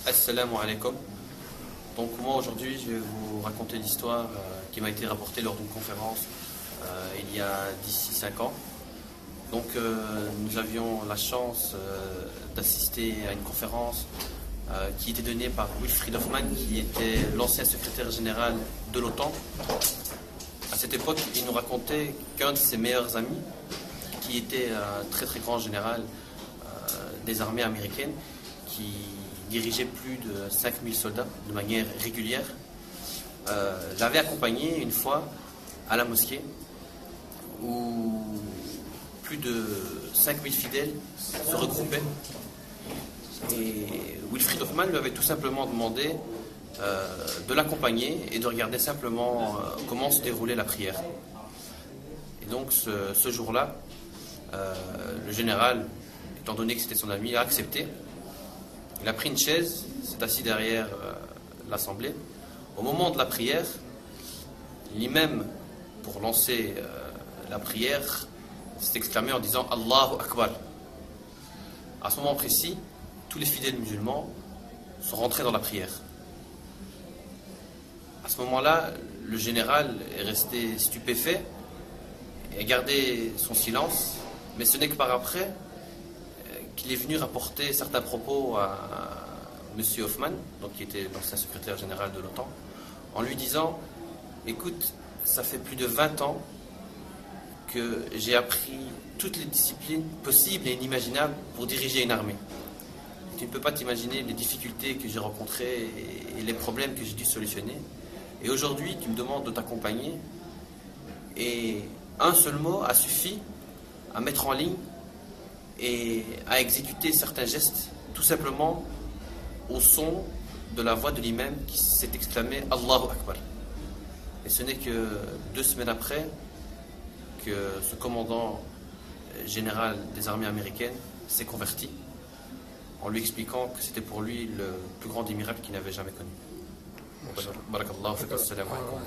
Assalamu alaikum. Donc moi aujourd'hui je vais vous raconter l'histoire qui m'a été rapportée lors d'une conférence il y a d'ici 5 ans. Donc nous avions la chance d'assister à une conférence qui était donnée par Wilfried Hoffmann, qui était l'ancien secrétaire général de l'OTAN. À cette époque, il nous racontait qu'un de ses meilleurs amis, qui était un très très grand général des armées américaines, qui dirigeait plus de 5000 soldats de manière régulière, l'avait accompagné une fois à la mosquée où plus de 5000 fidèles se regroupaient. Et Wilfried Hoffmann lui avait tout simplement demandé de l'accompagner et de regarder simplement comment se déroulait la prière. Et donc ce jour-là, le général, étant donné que c'était son ami, a accepté. Il a pris une chaise, s'est assis derrière l'assemblée. Au moment de la prière, l'imam, pour lancer la prière, s'est exclamé en disant Allahu Akbar. À ce moment précis, tous les fidèles musulmans sont rentrés dans la prière. À ce moment-là, le général est resté stupéfait et a gardé son silence, mais ce n'est que par après qu'il est venu rapporter certains propos à M. Hoffmann, donc qui était l'ancien secrétaire général de l'OTAN, en lui disant « Écoute, ça fait plus de 20 ans que j'ai appris toutes les disciplines possibles et inimaginables pour diriger une armée. Tu ne peux pas t'imaginer les difficultés que j'ai rencontrées et les problèmes que j'ai dû solutionner. Et aujourd'hui, tu me demandes de t'accompagner. Et un seul mot a suffi à mettre en ligne et à exécuter certains gestes, tout simplement au son de la voix de l'imam qui s'est exclamé Allahu Akbar. Et ce n'est que 2 semaines après que ce commandant général des armées américaines s'est converti, en lui expliquant que c'était pour lui le plus grand des miracles qu'il n'avait jamais connu. Barakallahu fik, assalamu alaikum.